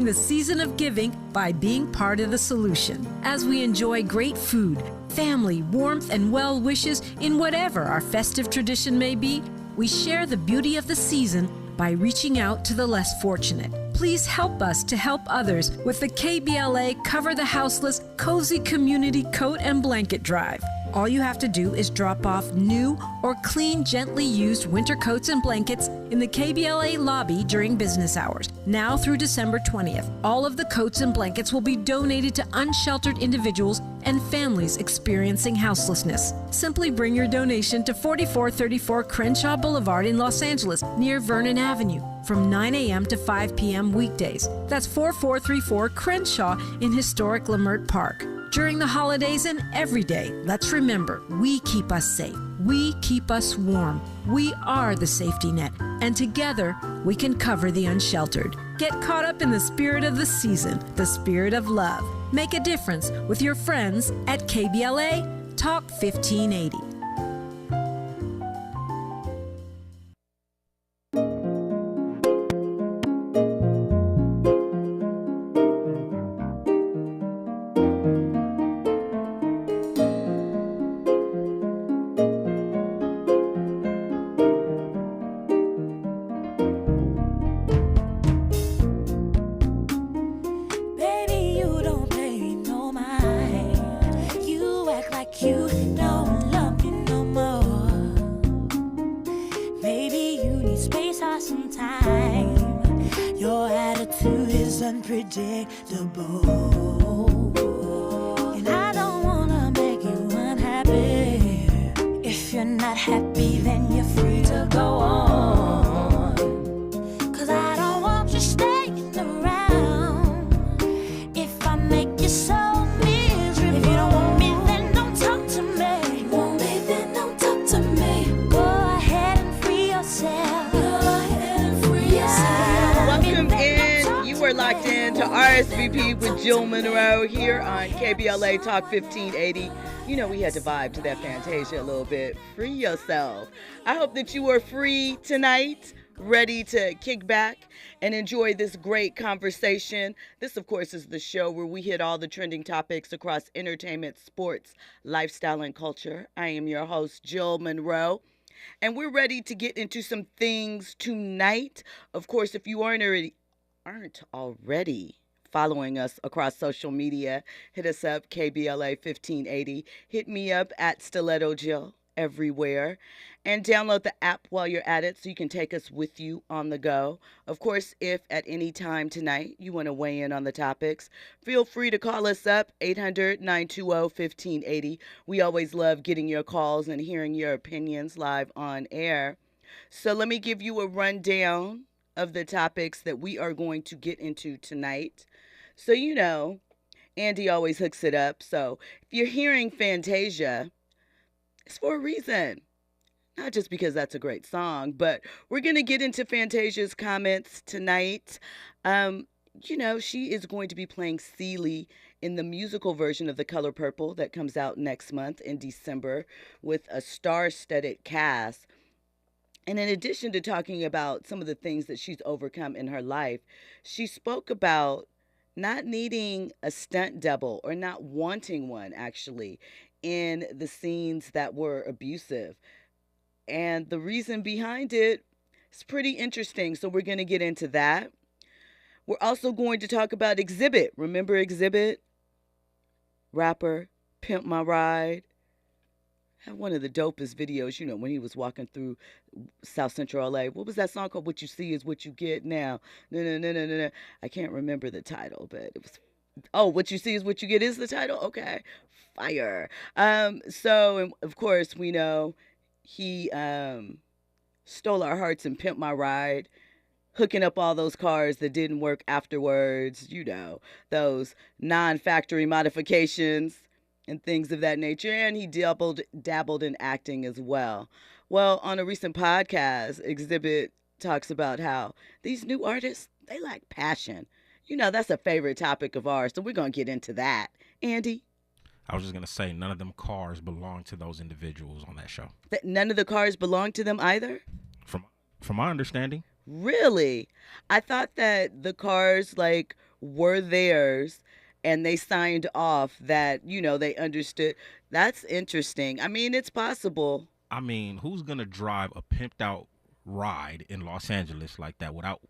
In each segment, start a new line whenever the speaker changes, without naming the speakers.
The season of giving by being part of the solution. As we enjoy great food, family, warmth, and well wishes in whatever our festive tradition may be, we share the beauty of the season by reaching out to the less fortunate. Please help us to help others with the KBLA Cover the Houseless Cozy Community Coat and Blanket Drive. All you have to do is drop off new or clean, gently used winter coats and blankets in the KBLA lobby during business hours, now through December 20th. All of the coats and blankets will be donated to unsheltered individuals and families experiencing houselessness. Simply bring your donation to 4434 Crenshaw Boulevard in Los Angeles, near Vernon Avenue, from 9 a.m. to 5 p.m. weekdays. That's 4434 Crenshaw in historic Leimert Park. During the holidays and every day, let's remember, we keep us safe. We keep us warm. We are the safety net, and together we can cover the unsheltered. Get caught up in the spirit of the season, the spirit of love. Make a difference with your friends at KBLA Talk 1580.
With Jill Munroe here on KBLA Talk 1580. You know, we had to vibe to that Fantasia a little bit. Free yourself. I hope that you are free tonight, ready to kick back and enjoy this great conversation. This, of course, is the show where we hit all the trending topics across entertainment, sports, lifestyle, and culture. I am your host, Jill Munroe, and we're ready to get into some things tonight. Of course, if you aren't already following us across social media, hit us up, KBLA 1580. Hit me up at Stiletto Jill everywhere. And download the app while you're at it so you can take us with you on the go. Of course, if at any time tonight you want to weigh in on the topics, feel free to call us up, 800-920-1580. We always love getting your calls and hearing your opinions live on air. So let me give you a rundown of the topics that we are going to get into tonight. So, you know, Andy always hooks it up. So if you're hearing Fantasia, it's for a reason. Not just because that's a great song, but we're going to get into Fantasia's comments tonight. You know, she is going to be playing Celie in the musical version of The Color Purple that comes out next month in December with a star-studded cast. And in addition to talking about some of the things that she's overcome in her life, she spoke about not needing a stunt double or not wanting one, actually, in the scenes that were abusive. And the reason behind it is pretty interesting. So we're going to get into that. We're also going to talk about Exhibit. Remember Exhibit? Rapper, Pimp My Ride. Had one of the dopest videos, you know, when he was walking through South Central LA. What was that song called? What You See Is What You Get Now. No. I can't remember the title, but it was, What You See Is What You Get is the title? Okay. Fire. So, of course, we know he stole our hearts and Pimped My Ride, hooking up all those cars that didn't work afterwards, you know, those non-factory modifications and things of that nature. And he dabbled in acting as well. Well, on a recent podcast, Exhibit talks about how these new artists, they lack passion. You know, that's a favorite topic of ours, so we're going to get into that. Andy?
I was just going to say, none of them cars belong to those individuals on that show.
None of the cars belong to them either?
From my understanding.
Really? I thought that the cars, like, were theirs and they signed off that, they understood. That's interesting. I mean, it's possible.
I mean, who's gonna drive a pimped out ride in Los Angeles like that without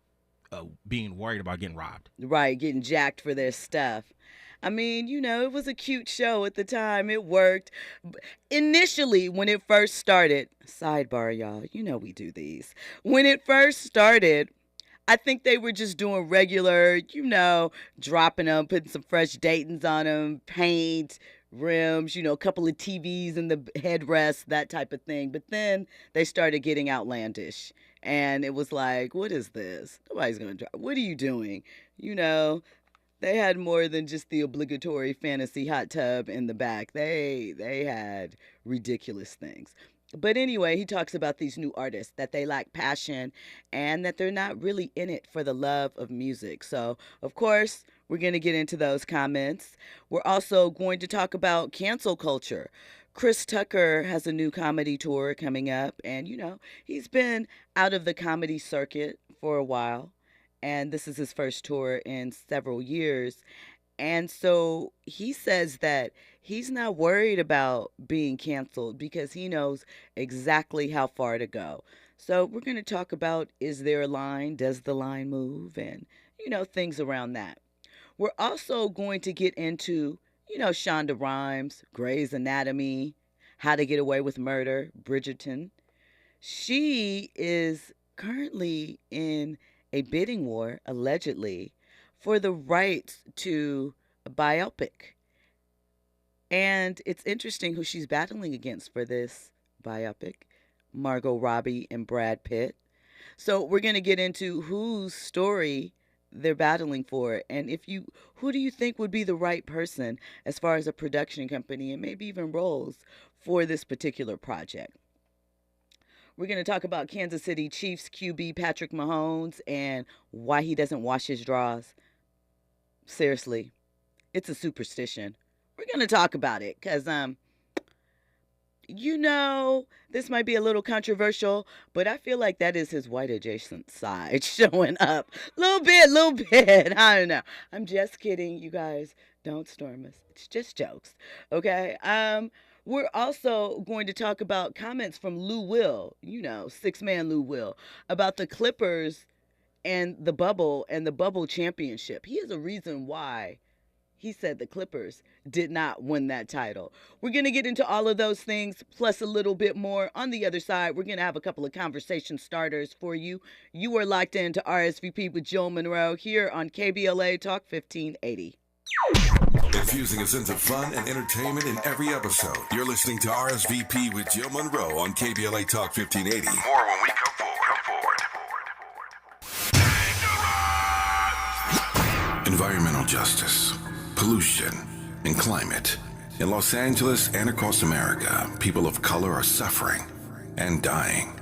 being worried about getting robbed?
Right, getting jacked for their stuff. I mean, it was a cute show at the time. It worked. Initially, when it first started, sidebar, y'all, we do these. When it first started, I think they were just doing regular, dropping them, putting some fresh Daytons on them, paint, rims, a couple of TVs in the headrest, that type of thing. But then they started getting outlandish. And it was like, what is this? Nobody's going to drive. What are you doing? They had more than just the obligatory fantasy hot tub in the back. They had ridiculous things. But anyway, he talks about these new artists, that they lack passion and that they're not really in it for the love of music. So, of course, we're going to get into those comments. We're also going to talk about cancel culture. Chris Tucker has a new comedy tour coming up, and, he's been out of the comedy circuit for a while, and this is his first tour in several years. And so he says that he's not worried about being canceled because he knows exactly how far to go. So we're going to talk about, is there a line? Does the line move? And, things around that. We're also going to get into, Shonda Rhimes, Grey's Anatomy, How to Get Away with Murder, Bridgerton. She is currently in a bidding war, allegedly, for the rights to a biopic. And it's interesting who she's battling against for this biopic, Margot Robbie and Brad Pitt. So we're going to get into whose story they're battling for, and who do you think would be the right person as far as a production company and maybe even roles for this particular project. We're going to talk about Kansas City Chiefs QB Patrick Mahomes and why he doesn't wash his drawers. Seriously, it's a superstition. We're going to talk about it because, this might be a little controversial, but I feel like that is his white adjacent side showing up. Little bit. I don't know. I'm just kidding. You guys, don't storm us. It's just jokes. Okay. We're also going to talk about comments from Lou Will, six-man Lou Will, about the Clippers and the bubble championship. He has a reason why he said the Clippers did not win that title. We're going to get into all of those things, plus a little bit more. On the other side, we're going to have a couple of conversation starters for you. You are locked into RSVP with Jill Munroe here on KBLA Talk 1580.
Infusing a sense of fun and entertainment in every episode. You're listening to RSVP with Jill Munroe on KBLA Talk 1580. More when we come forward. Environmental justice, pollution, and climate. In Los Angeles and across America, people of color are suffering and dying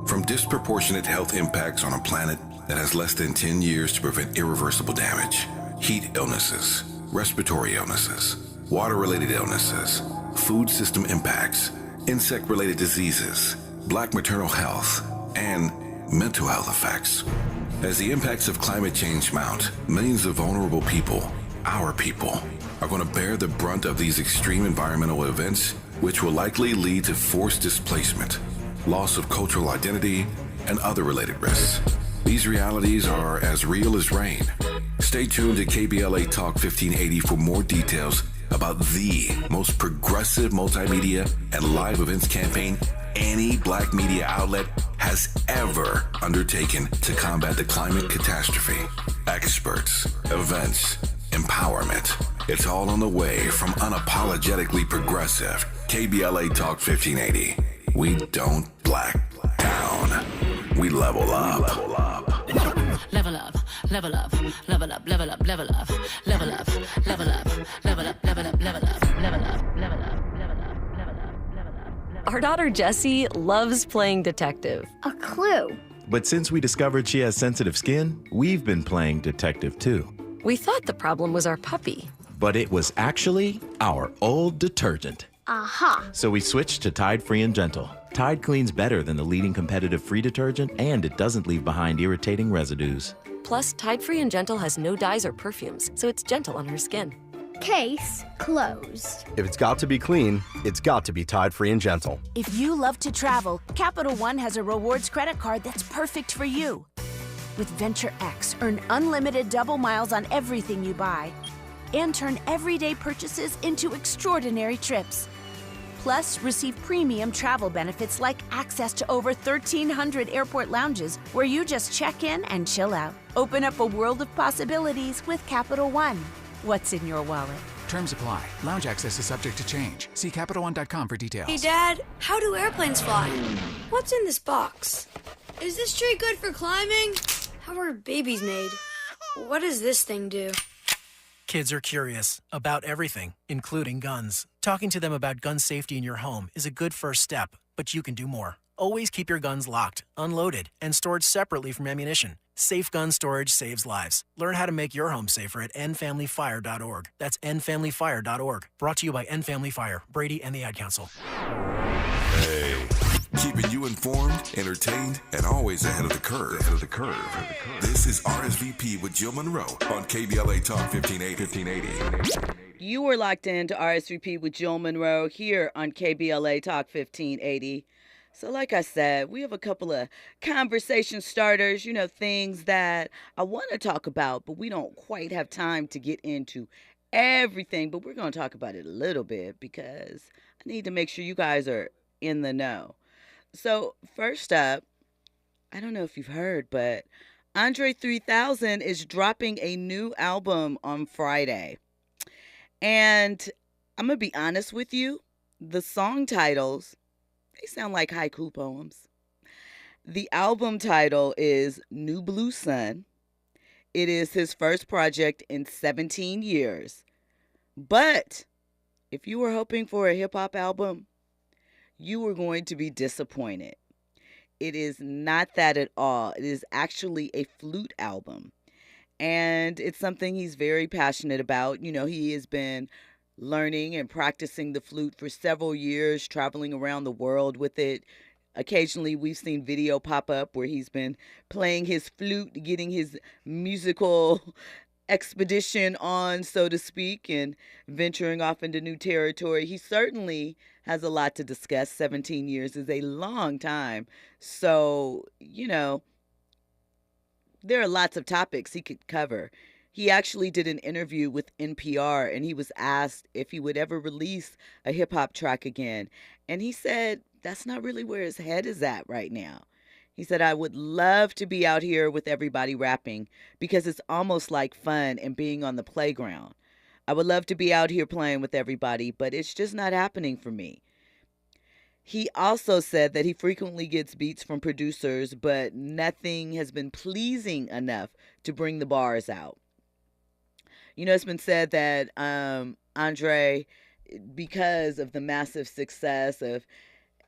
from disproportionate health impacts on a planet that has less than 10 years to prevent irreversible damage. Heat illnesses, respiratory illnesses, water-related illnesses, food system impacts, insect-related diseases, black maternal health, and mental health effects. As the impacts of climate change mount, millions of vulnerable people, our people, are going to bear the brunt of these extreme environmental events, which will likely lead to forced displacement, loss of cultural identity, and other related risks. These realities are as real as rain. Stay tuned to KBLA Talk 1580 for more details about the most progressive multimedia and live events campaign any black media outlet has ever undertaken to combat the climate catastrophe. Experts, events, empowerment. It's all on the way from unapologetically progressive KBLA Talk 1580. We don't black down. We level up.
Level up, level up, level up, level up, level up, level up, level up, level up, level up, level up, level up, level up.
Our daughter Jessie loves playing detective.
A clue.
But since we discovered she has sensitive skin, we've been playing detective too.
We thought the problem was our puppy.
But it was actually our old detergent.
Aha.
So we switched to Tide Free and Gentle. Tide cleans better than the leading competitive free detergent, and it doesn't leave behind irritating residues.
Plus, Tide Free and Gentle has no dyes or perfumes, so it's gentle on her skin.
Case closed.
If it's got to be clean, it's got to be Tide Free and Gentle.
If you love to travel, Capital One has a rewards credit card that's perfect for you. With Venture X, earn unlimited double miles on everything you buy and turn everyday purchases into extraordinary trips. Plus, receive premium travel benefits like access to over 1,300 airport lounges where you just check in and chill out. Open up a world of possibilities with Capital One. What's in your wallet?
Terms apply. Lounge access is subject to change. See CapitalOne.com for details.
Hey, Dad, how do airplanes fly? What's in this box? Is this tree good for climbing? How are babies made? What does this thing do?
Kids are curious about everything, including guns. Talking to them about gun safety in your home is a good first step, but you can do more. Always keep your guns locked, unloaded, and stored separately from ammunition. Safe gun storage saves lives. Learn how to make your home safer at endfamilyfire.org. That's endfamilyfire.org. Brought to you by End Family Fire, Brady, and the Ad Council.
Hey, keeping you informed, entertained, and always ahead of the curve. This is RSVP with Jill Munroe on KBLA Talk 1580.
You were locked into RSVP with Jill Munroe here on KBLA Talk 1580. So like I said, we have a couple of conversation starters, things that I want to talk about, but we don't quite have time to get into everything. But we're going to talk about it a little bit because I need to make sure you guys are in the know. So first up, I don't know if you've heard, but Andre 3000 is dropping a new album on Friday. And I'm going to be honest with you, the song titles, they sound like haiku poems. The album title is New Blue Sun. It is his first project in 17 years. But if you were hoping for a hip-hop album, you were going to be disappointed. It is not that at all. It is actually a flute album. And it's something he's very passionate about. He has been learning and practicing the flute for several years, traveling around the world with it. Occasionally, we've seen video pop up where he's been playing his flute, getting his musical expedition on, so to speak, and venturing off into new territory. He certainly has a lot to discuss. 17 years is a long time. So, there are lots of topics he could cover. He actually did an interview with NPR, and he was asked if he would ever release a hip-hop track again. And he said that's not really where his head is at right now. He said, I would love to be out here with everybody rapping because it's almost like fun and being on the playground. I would love to be out here playing with everybody, but it's just not happening for me. He also said that he frequently gets beats from producers, but nothing has been pleasing enough to bring the bars out. It's been said that Andre, because of the massive success of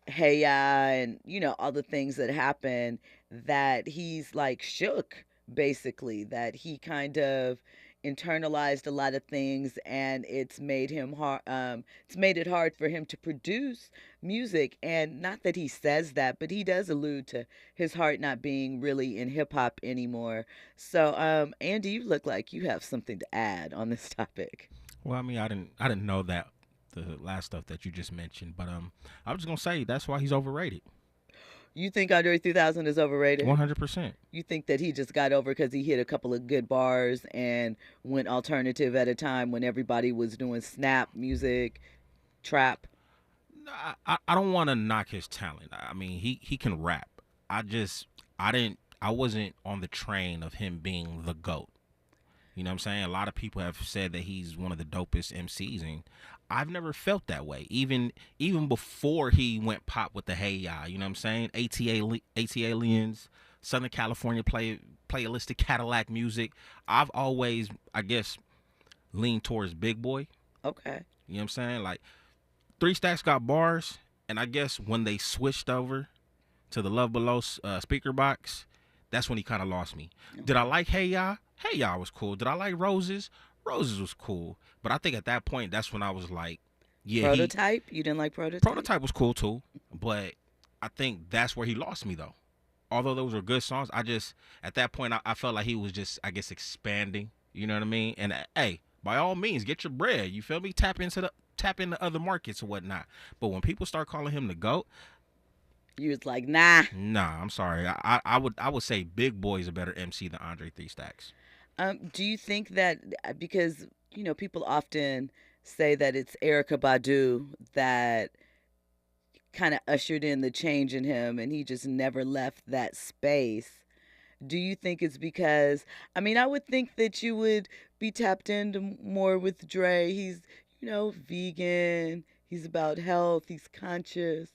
Hey Ya and, all the things that happened, that he's like shook, basically, that he kind of internalized a lot of things, and it's made him hard. It's made it hard for him to produce music. And not that he says that, but he does allude to his heart not being really in hip hop anymore. So, Andy, you look like you have something to add on this topic.
Well, I mean, I didn't know that the last stuff that you just mentioned, but I was gonna say that's why he's overrated.
You think Andre 3000 is overrated?
100%.
You think that he just got over because he hit a couple of good bars and went alternative at a time when everybody was doing snap music, trap?
I don't want to knock his talent. I mean, he can rap. I wasn't on the train of him being the GOAT. You know what I'm saying? A lot of people have said that he's one of the dopest MCs, and I've never felt that way. Even before he went pop with the Hey Ya, you know what I'm saying? AT-Aliens, Southern California playalistic Cadillac music. I've always, I guess, leaned towards Big Boy.
Okay.
You know what I'm saying? Like, 3 Stacks got bars, and I guess when they switched over to the Love Below speaker box, that's when he kind of lost me. Okay. Did I like Hey Ya? Hey Ya was cool. Did I like Roses? Roses was cool. But I think at that point, that's when I was like, yeah.
Prototype? You didn't like Prototype?
Prototype was cool too. But I think that's where he lost me though. Although those were good songs, I just at that point I felt like he was just, I guess, expanding. You know what I mean? And hey, by all means, get your bread. You feel me? Tap into other markets or whatnot. But when people start calling him the GOAT,
you was like, nah.
Nah, I'm sorry. I would say Big Boy is a better MC than Andre 3 Stacks.
Do you think that because people often say that it's Erykah Badu that kind of ushered in the change in him, and he just never left that space? Do you think it's because, I would think that you would be tapped into more with Dre. He's, vegan. He's about health. He's conscious.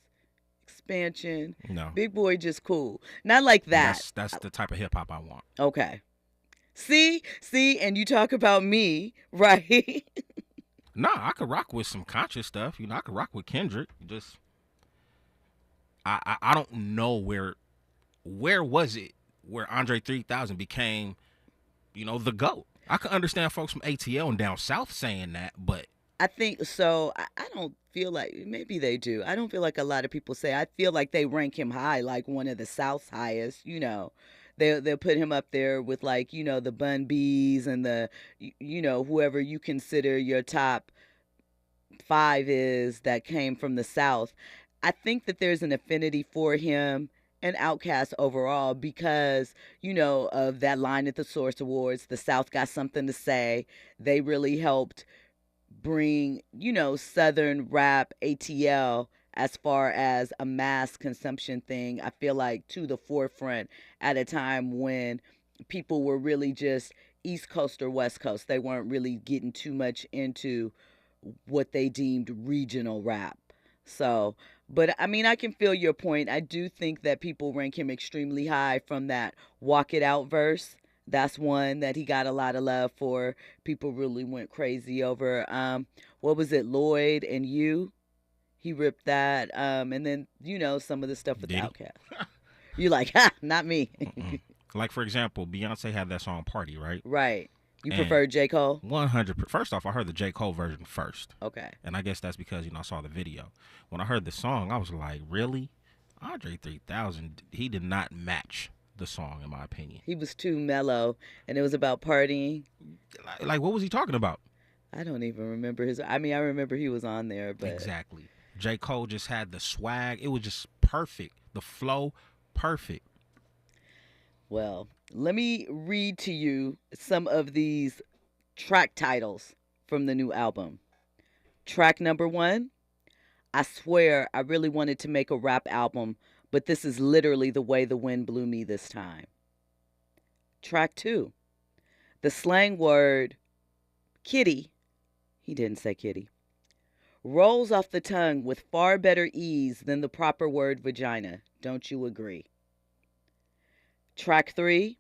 Expansion.
No.
Big Boy just cool. Not like that.
That's the type of hip hop I want.
Okay. See, and you talk about me, right?
Nah, I could rock with some conscious stuff. I could rock with Kendrick. Just, I don't know where was it where Andre 3000 became, the GOAT. I could understand folks from ATL and down south saying that, but
I think so. I don't feel like, maybe they do. I don't feel like a lot of people say. I feel like they rank him high, like one of the South's highest. They'll put him up there with the Bun B's and the whoever you consider your top 5 is that came from the South. I think that there's an affinity for him and Outkast overall because, of that line at the Source Awards. The South got something to say. They really helped bring, Southern rap, ATL, as far as a mass consumption thing, I feel like to the forefront at a time when people were really just East Coast or West Coast. They weren't really getting too much into what they deemed regional rap. So, but I can feel your point. I do think that people rank him extremely high from that Walk It Out verse. That's one that he got a lot of love for. People really went crazy over. What was it, Lloyd and You? He ripped that. And then, some of the stuff with Outkast. You're like, ha, not me.
Like, for example, Beyonce had that song Party, right?
Right. You prefer J. Cole?
100%. First off, I heard the J. Cole version first.
Okay.
And I guess that's because, I saw the video. When I heard the song, I was like, really? Andre 3000, he did not match the song, in my opinion.
He was too mellow, and it was about partying.
Like, what was he talking about?
I don't even remember his. I remember he was on there, but
exactly. J. Cole just had the swag. It was just perfect. The flow, perfect.
Well, let me read to you some of these track titles from the new album. Track number 1, I swear I really wanted to make a rap album, but this is literally the way the wind blew me this time. Track 2, the slang word kitty, he didn't say kitty, rolls off the tongue with far better ease than the proper word vagina. Don't you agree? Track 3,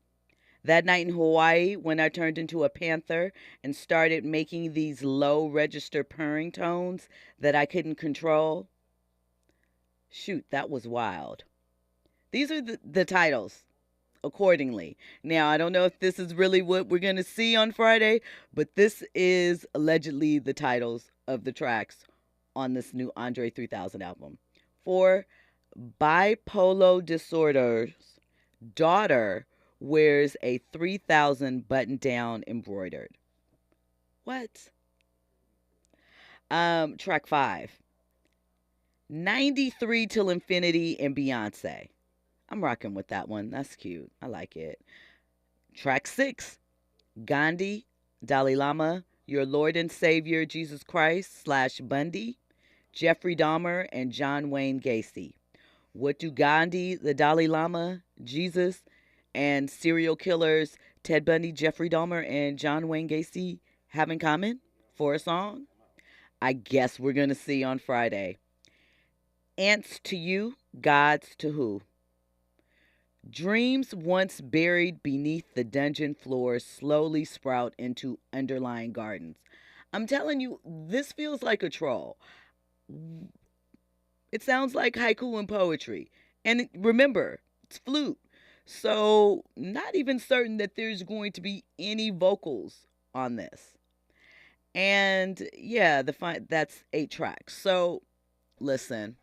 that night in Hawaii when I turned into a panther and started making these low register purring tones that I couldn't control. Shoot, that was wild. These are the titles accordingly. Now, I don't know if this is really what we're going to see on Friday, but this is allegedly the titles of the tracks on this new Andre 3000 album. For bipolar disorders, daughter wears a 3000 button down embroidered. What? Track 5, 93 till infinity and Beyonce. I'm rocking with that one. That's cute. I like it. Track 6, Gandhi, Dalai Lama, Your Lord and Savior Jesus Christ / Bundy, Jeffrey Dahmer, and John Wayne Gacy. What do Gandhi, the Dalai Lama, Jesus, and serial killers Ted Bundy, Jeffrey Dahmer, and John Wayne Gacy have in common for a song? I guess we're going to see on Friday. Ants to you, gods to who? Dreams once buried beneath the dungeon floor slowly sprout into underlying gardens. I'm telling you, this feels like a troll. It sounds like haiku and poetry. And remember, it's flute. So not even certain that there's going to be any vocals on this. And yeah, that's 8 tracks. So listen,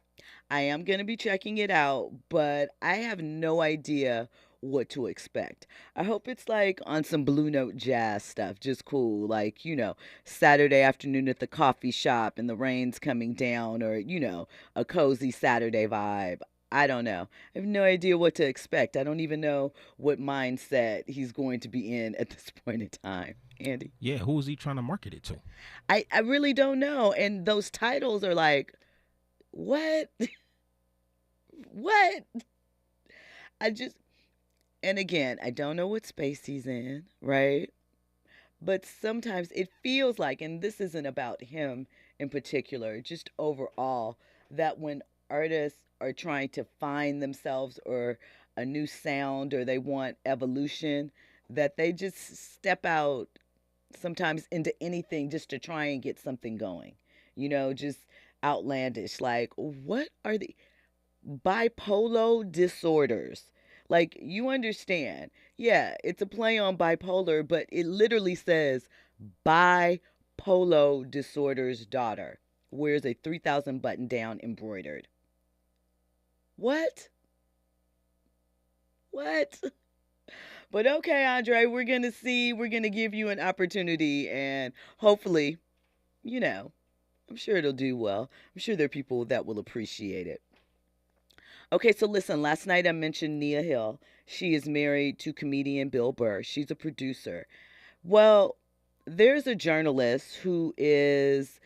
I am going to be checking it out, but I have no idea what to expect. I hope it's like on some Blue Note jazz stuff, just cool, like, Saturday afternoon at the coffee shop and the rain's coming down, or, a cozy Saturday vibe. I don't know. I have no idea what to expect. I don't even know what mindset he's going to be in at this point in time. Andy?
Yeah, who is he trying to market it to?
I really don't know. And those titles are like, what? What? I just, and again, I don't know what space he's in, right? But sometimes it feels like, and this isn't about him in particular, just overall, that when artists are trying to find themselves or a new sound or they want evolution, that they just step out sometimes into anything just to try and get something going. Just outlandish. Like, what are the bipolar disorders? Like, you understand. Yeah, it's a play on bipolar, but it literally says bipolar disorder's daughter wears a 3,000 button down embroidered. What? What? But okay, Andre, we're going to see. We're going to give you an opportunity, and hopefully, I'm sure it'll do well. I'm sure there are people that will appreciate it. Okay, so listen, last night I mentioned Nia Hill. She is married to comedian Bill Burr. She's a producer. Well, there's a journalist who is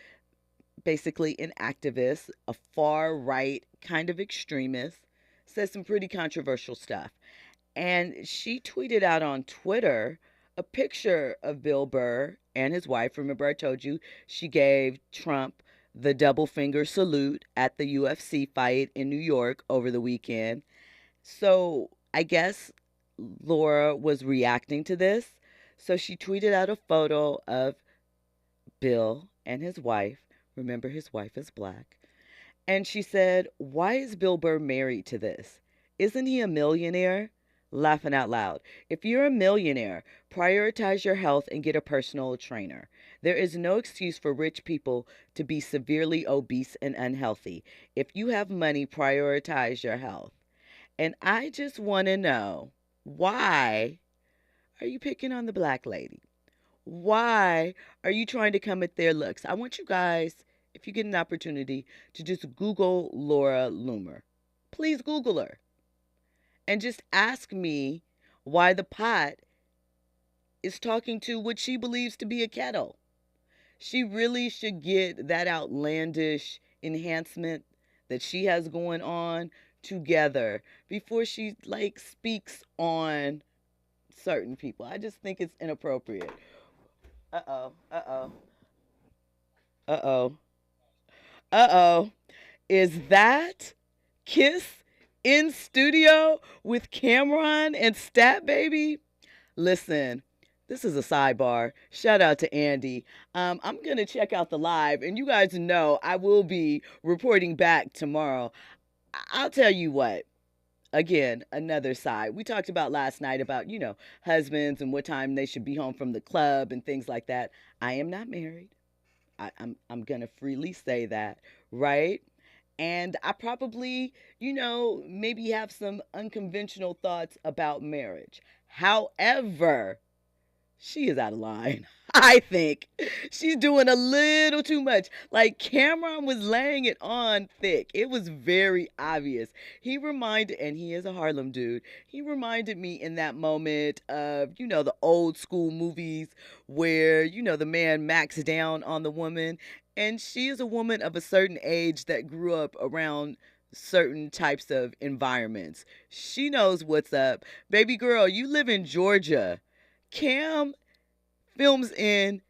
basically an activist, a far right kind of extremist, says some pretty controversial stuff. And she tweeted out on Twitter a picture of Bill Burr and his wife. Remember, I told you she gave Trump the double finger salute at the UFC fight in New York over the weekend. So I guess Laura was reacting to this. So she tweeted out a photo of Bill and his wife. Remember, his wife is black. And she said, "Why is Bill Burr married to this? Isn't he a millionaire?" Laughing out loud. If you're a millionaire, prioritize your health and get a personal trainer. There is no excuse for rich people to be severely obese and unhealthy. If you have money, prioritize your health. And I just want to know, why are you picking on the black lady? Why are you trying to come at their looks? I want you guys, if you get an opportunity, to just Google Laura Loomer. Please Google her. And just ask me why the pot is talking to what she believes to be a kettle. She really should get that outlandish enhancement that she has going on together before she speaks on certain people. I just think it's inappropriate. Uh-oh. Is that Kiss in studio with Cameron and Stat Baby? Listen, this is a sidebar. Shout out to Andy. I'm going to check out the live, and you guys know I will be reporting back tomorrow. I'll tell you what. Again, another side. We talked about last night about, husbands and what time they should be home from the club and things like that. I am not married. I'm going to freely say that, right? And I probably, maybe have some unconventional thoughts about marriage. However, she is out of line. I think she's doing a little too much. Like, Cameron was laying it on thick. It was very obvious. He reminded, and he is a Harlem dude, he reminded me in that moment of, the old school movies where, the man maxed down on the woman. And she is a woman of a certain age that grew up around certain types of environments. She knows what's up. Baby girl, you live in Georgia. Cam films in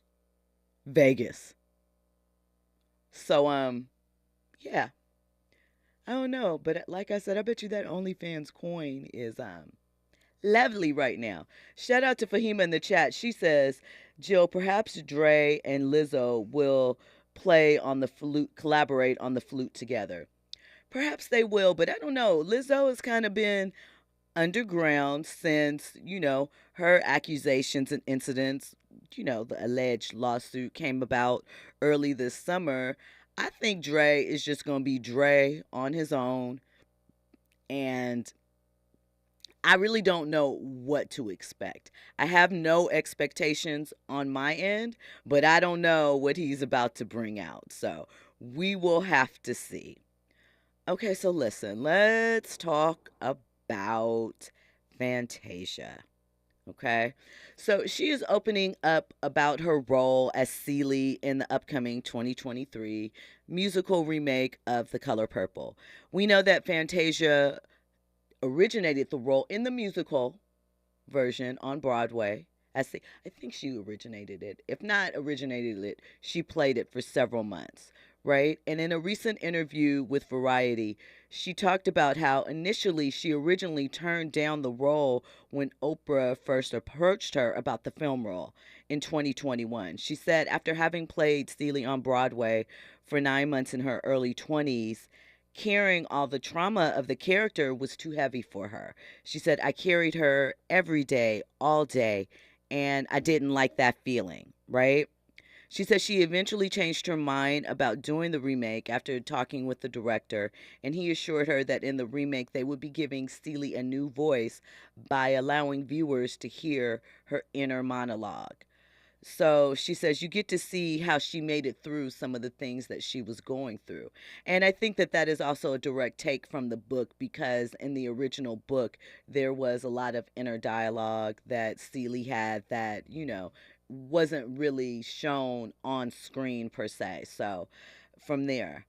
Vegas. So, yeah. I don't know, but like I said, I bet you that OnlyFans coin is lovely right now. Shout out to Fahima in the chat. She says, Jill, perhaps Dre and Lizzo will play on the flute, collaborate on the flute together. Perhaps they will, but I don't know. Lizzo has kind of been underground since, her accusations and incidents, the alleged lawsuit came about early this summer. I think Dre is just going to be Dre on his own. And I really don't know what to expect. I have no expectations on my end, but I don't know what he's about to bring out. So we will have to see. Okay, so listen, let's talk about Fantasia. Okay, so she is opening up about her role as Celie in the upcoming 2023 musical remake of The Color Purple. We know that Fantasia originated the role in the musical version on Broadway. I think she originated it. If not originated it, she played it for several months, right? And in a recent interview with Variety, she talked about how initially she originally turned down the role when Oprah first approached her about the film role in 2021. She said after having played Celie on Broadway for 9 months in her early 20s, carrying all the trauma of the character was too heavy for her. She said, I carried her every day, all day, and I didn't like that feeling, right? She said she eventually changed her mind about doing the remake after talking with the director, and he assured her that in the remake they would be giving Celie a new voice by allowing viewers to hear her inner monologue. So she says you get to see how she made it through some of the things that she was going through. And I think that that is also a direct take from the book, because in the original book, there was a lot of inner dialogue that Celie had that, you know, wasn't really shown on screen per se. So from there.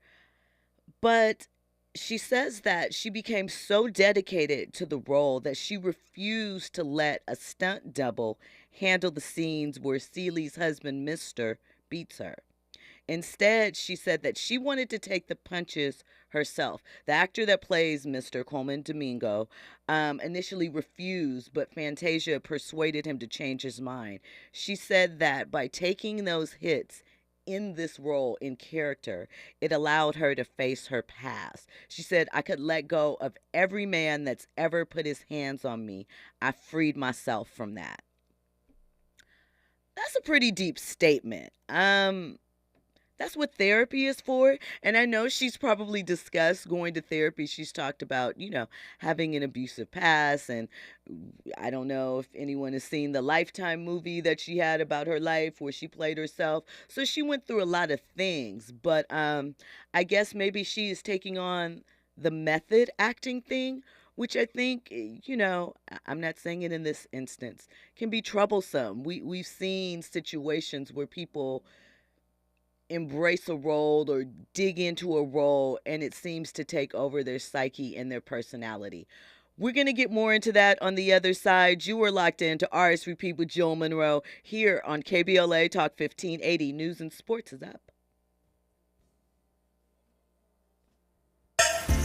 But she says that she became so dedicated to the role that she refused to let a stunt double handle the scenes where Celie's husband, Mr., beats her. Instead, she said that she wanted to take the punches herself. The actor that plays Mr. Coleman Domingo initially refused, but Fantasia persuaded him to change his mind. She said that by taking those hits in this role, in character, it allowed her to face her past. She said, I could let go of every man that's ever put his hands on me. I freed myself from that. That's a pretty deep statement. That's what therapy is for. And I know she's probably discussed going to therapy. She's talked about, you know, having an abusive past. And I don't know if anyone has seen the Lifetime movie that she had about her life where she played herself. So she went through a lot of things. But I guess maybe she is taking on the method acting thing, which I think, you know, I'm not saying it in this instance, can be troublesome. We've seen situations where people embrace a role or dig into a role, and it seems to take over their psyche and their personality. We're going to get more into that on the other side. You are locked into RSVP with Jill Munroe here on KBLA Talk 1580. News and Sports is up.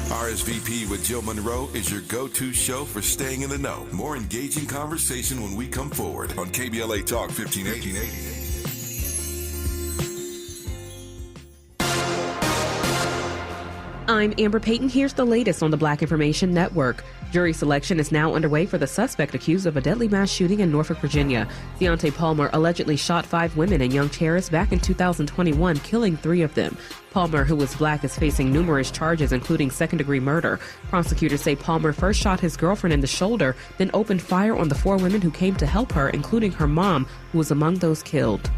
RSVP with Jill Munroe is your go-to show for staying in the know. More engaging conversation when we come forward on KBLA Talk 1580.
I'm Amber Payton. Here's the latest on the Black Information Network. Jury selection is now underway for the suspect accused of a deadly mass shooting in Norfolk, Virginia. Deontay Palmer allegedly shot 5 women and young terrorists back in 2021, killing 3 of them. Palmer, who was black, is facing numerous charges, including second-degree murder. Prosecutors say Palmer first shot his girlfriend in the shoulder, then opened fire on the 4 women who came to help her, including her mom, who was among those killed.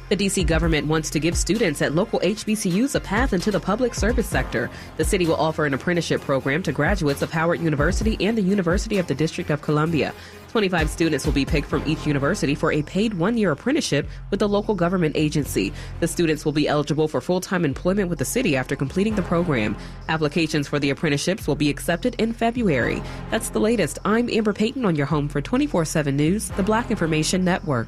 The D.C. government wants to give students at local HBCUs a path into the public service sector. The city will offer an apprenticeship program to graduates of Howard University and the University of the District of Columbia. 25 students will be picked from each university for a paid 1-year apprenticeship with the local government agency. The students will be eligible for full-time employment with the city after completing the program. Applications for the apprenticeships will be accepted in February. That's the latest. I'm Amber Payton on your home for 24/7 News, the Black Information Network.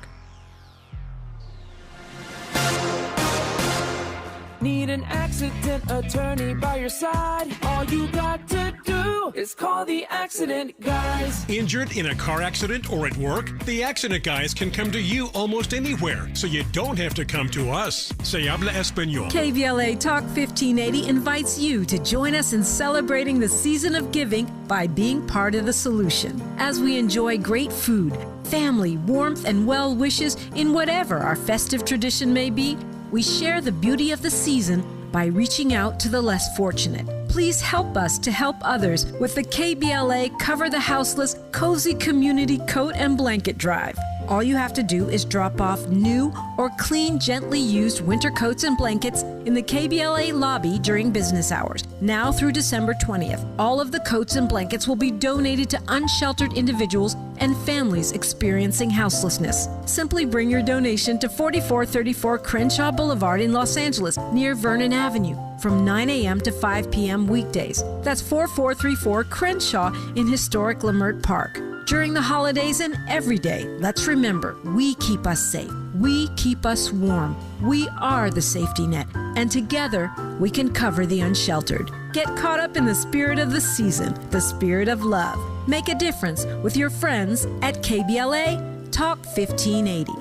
Need an accident attorney by your side? All you got to do is call the Accident Guys.
Injured in a car accident or at work? The Accident Guys can come to you almost anywhere, so you don't have to come to us. Se habla español.
KBLA Talk 1580 invites you to join us in celebrating the season of giving by being part of the solution. As we enjoy great food, family, warmth, and well wishes in whatever our festive tradition may be, we share the beauty of the season by reaching out to the less fortunate. Please help us to help others with the KBLA Cover the Houseless Cozy Community Coat and Blanket Drive. All you have to do is drop off new or clean, gently used winter coats and blankets in the KBLA lobby during business hours, now through December 20th. All of the coats and blankets will be donated to unsheltered individuals and families experiencing houselessness. Simply bring your donation to 4434 Crenshaw Boulevard in Los Angeles, near Vernon Avenue, from 9 a.m. to 5 p.m. weekdays. That's 4434 Crenshaw in historic Leimert Park. During the holidays and every day, let's remember, we keep us safe. We keep us warm. We are the safety net, and together we can cover the unsheltered. Get caught up in the spirit of the season, the spirit of love. Make a difference with your friends at KBLA Talk 1580.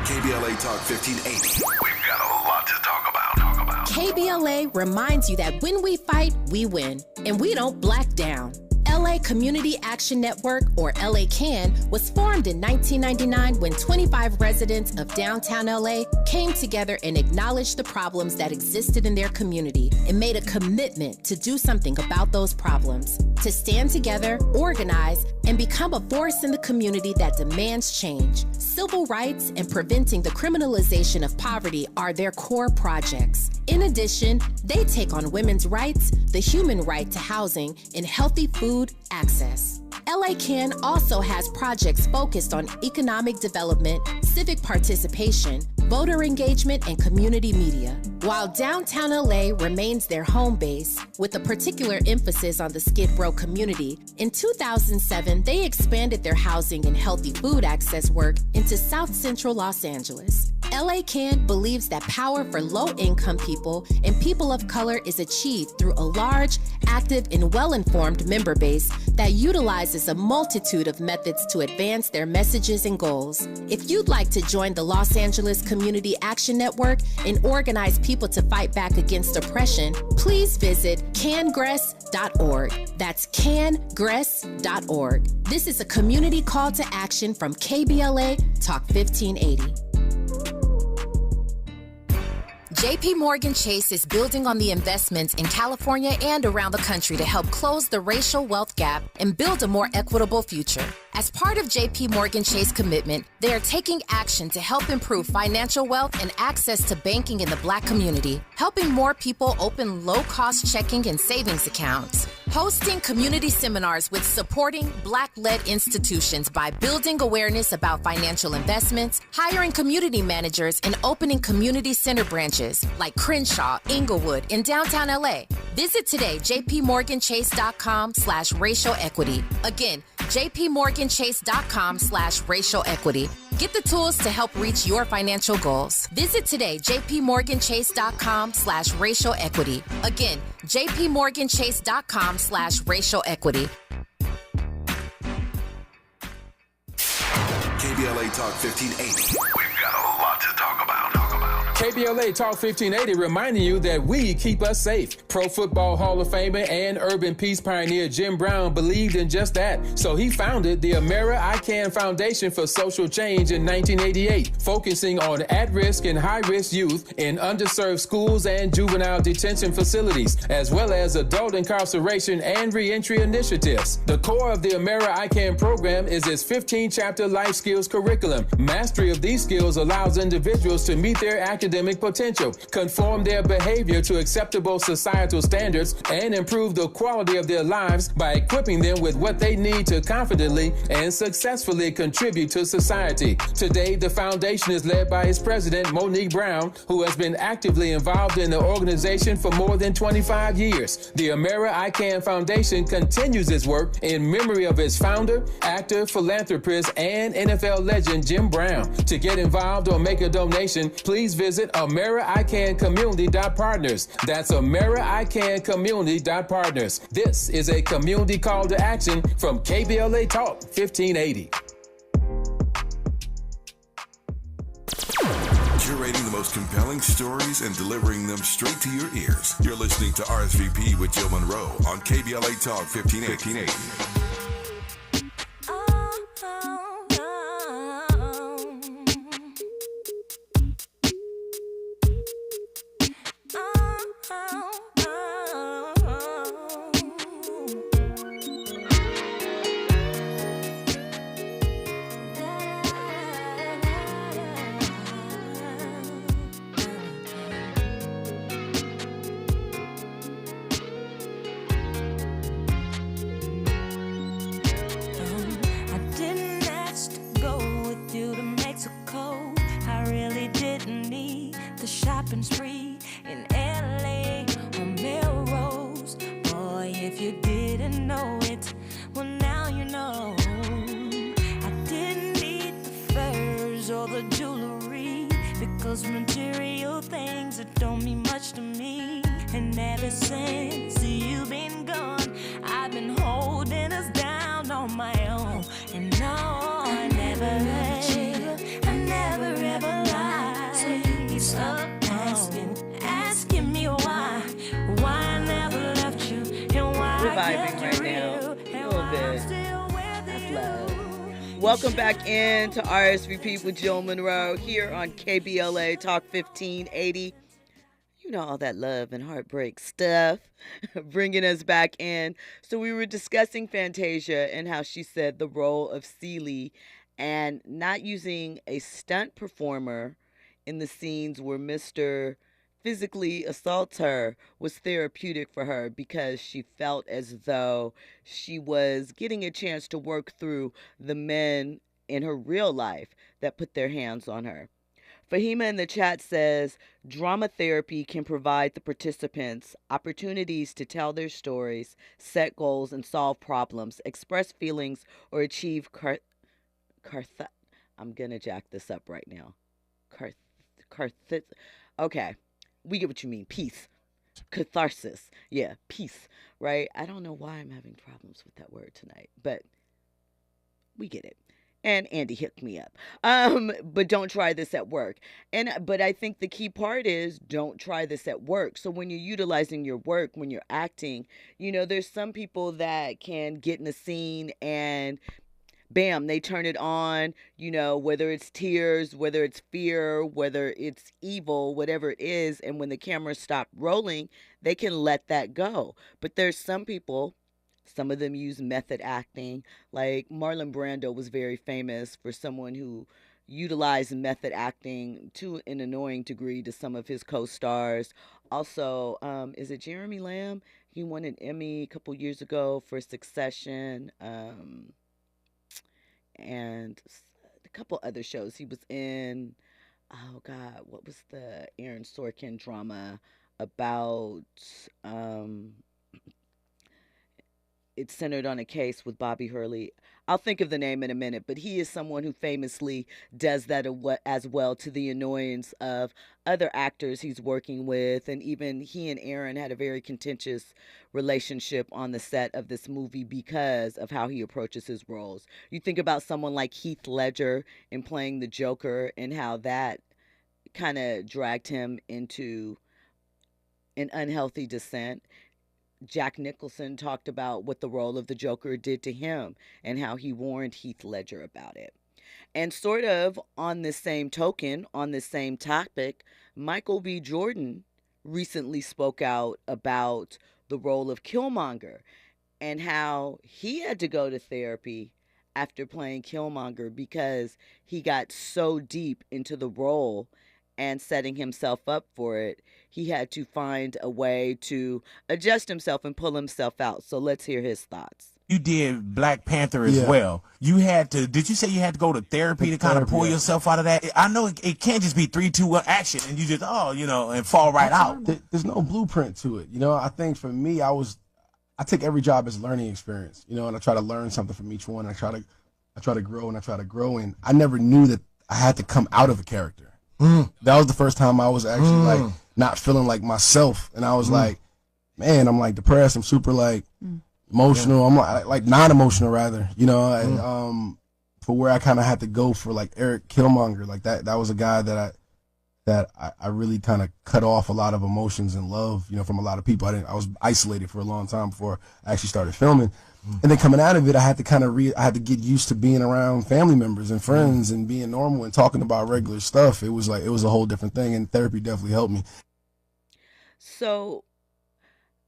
KBLA Talk 1580. We've got a lot to talk about.
KBLA reminds you that when we fight, we win, and we don't black down. LA Community Action Network, or LA CAN, was formed in 1999 when 25 residents of downtown LA came together and acknowledged the problems that existed in their community and made a commitment to do something about those problems, to stand together, organize, and become a force in the community that demands change. Civil rights and preventing the criminalization of poverty are their core projects. In addition, they take on women's rights, the human right to housing, and healthy food access. LA CAN also has projects focused on economic development, civic participation, voter engagement, and community media. While downtown LA remains their home base, with a particular emphasis on the Skid Row community, in 2007, they expanded their housing and healthy food access work into South Central Los Angeles. LA CAN believes that power for low-income people and people of color is achieved through a large, active, and well-informed member base that utilizes a multitude of methods to advance their messages and goals. If you'd like to join the Los Angeles Community Action Network and organize people to fight back against oppression, please visit cangress.org. That's cangress.org. This is a community call to action from KBLA Talk 1580. JP Morgan Chase is building on the investments in California and around the country to help close the racial wealth gap and build a more equitable future. As part of JP Morgan Chase commitment, they are taking action to help improve financial wealth and access to banking in the Black community, helping more people open low-cost checking and savings accounts, hosting community seminars with supporting Black-led institutions by building awareness about financial investments, hiring community managers, and opening community center branches like Crenshaw, Inglewood, and downtown LA. Visit today, jpmorganchase.com/racial equity. Again, jpmorganchase.com/racial equity. Get the tools to help reach your financial goals. Visit today, jpmorganchase.com/racial equity. Again, jpmorganchase.com/racial equity.
KBLA Talk 1580. We've got a lot to talk about.
KBLA Talk 1580 reminding you that we keep us safe. Pro Football Hall of Famer and urban peace pioneer Jim Brown believed in just that. So he founded the Amera I Can Foundation for Social Change in 1988, focusing on at-risk and high-risk youth in underserved schools and juvenile detention facilities, as well as adult incarceration and reentry initiatives. The core of the Amera I Can program is its 15-chapter life skills curriculum. Mastery of these skills allows individuals to meet their academic potential, conform their behavior to acceptable societal standards, and improve the quality of their lives by equipping them with what they need to confidently and successfully contribute to society. Today, the foundation is led by its president, Monique Brown, who has been actively involved in the organization for more than 25 years. The Amera I Can Foundation continues its work in memory of its founder, actor, philanthropist, and NFL legend Jim Brown. To get involved or make a donation, please visit AmeriICanCommunity.partners. That's AmeriICanCommunity.partners. This is a community call to action from KBLA Talk 1580.
Curating the most compelling stories and delivering them straight to your ears. You're listening to RSVP with Jill Munroe on KBLA Talk 1580.
shopping spree in LA on Melrose. Boy, if you didn't know it, well now you know. I didn't need the furs or the jewelry, because material things that don't mean much to me. And ever since you've been gone, I've been holding us down on my own. And no, I never ever lied. So you stop asking me why I never left you, and why
We're
I
vibing
kept
right
you
now.
real,
A
and
little
why
bit.
I'm still with
That's
you.
love. Welcome back in to RSVP with Jill Munroe here on KBLA Talk 1580. You know, all that love and heartbreak stuff, bringing us back in. So we were discussing Fantasia and how she said the role of Celie and not using a stunt performer in the scenes where Mr. physically assaults her was therapeutic for her, because she felt as though she was getting a chance to work through the men in her real life that put their hands on her. Fahima in the chat says, drama therapy can provide the participants opportunities to tell their stories, set goals, and solve problems, express feelings, or achieve I'm going to jack this up right now. Okay, we get what you mean. Peace. Catharsis. Yeah, peace, right? I don't know why I'm having problems with that word tonight, but we get it. And Andy hooked me up. But don't try this at work. But I think the key part is don't try this at work. So when you're utilizing your work, when you're acting, you know, there's some people that can get in a scene and bam, they turn it on, you know, whether it's tears, whether it's fear, whether it's evil, whatever it is. And when the camera stops rolling, they can let that go. But there's some people, some of them use method acting. Like Marlon Brando was very famous for someone who utilized method acting to an annoying degree to some of his co-stars. Also, is it Jeremy Lamb? He won an Emmy a couple years ago for Succession. And a couple other shows. He was in, oh God, what was the Aaron Sorkin drama about, it's centered on a case with Bobby Hurley. I'll think of the name in a minute, but he is someone who famously does that as well, to the annoyance of other actors he's working with. And even he and Aaron had a very contentious relationship on the set of this movie because of how he approaches his roles. You think about someone like Heath Ledger in playing the Joker and how that kind of dragged him into an unhealthy descent. Jack Nicholson talked about what the role of the Joker did to him and how he warned Heath Ledger about it. And sort of on this same token, on this same topic, Michael B. Jordan recently spoke out about the role of Killmonger and how he had to go to therapy after playing Killmonger because he got so deep into the role and setting himself up for it. He had to find a way to adjust himself and pull himself out. So let's hear his thoughts.
You did Black Panther as well. You had to, did you say you had to go to therapy to kind of pull yourself out of that? I know it can't just be 3, 2, 1 action and you just, and fall right out.
There's no blueprint to it. You know, I think for me, I take every job as a learning experience, you know, and I try to learn something from each one. I try to grow and I try to grow. And I never knew that I had to come out of a character. That was the first time I was actually like not feeling like myself. And I was like, man, I'm like depressed. I'm super like emotional. I'm like non-emotional rather, you know, and for where I kind of had to go for like Eric Killmonger, like that was a guy that I really kind of cut off a lot of emotions and love, you know, from a lot of people. I was isolated for a long time before I actually started filming. And then coming out of it, I had to kind of I had to get used to being around family members and friends and being normal and talking about regular stuff. It was a whole different thing, and therapy definitely helped me.
So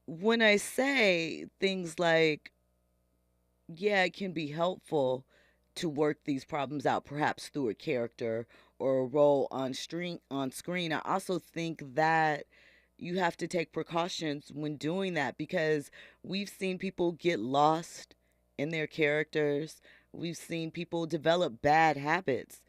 when I say things like, yeah, it can be helpful to work these problems out, perhaps through a character or a role on screen, I also think that you have to take precautions when doing that, because we've seen people get lost in their characters. We've seen people develop bad habits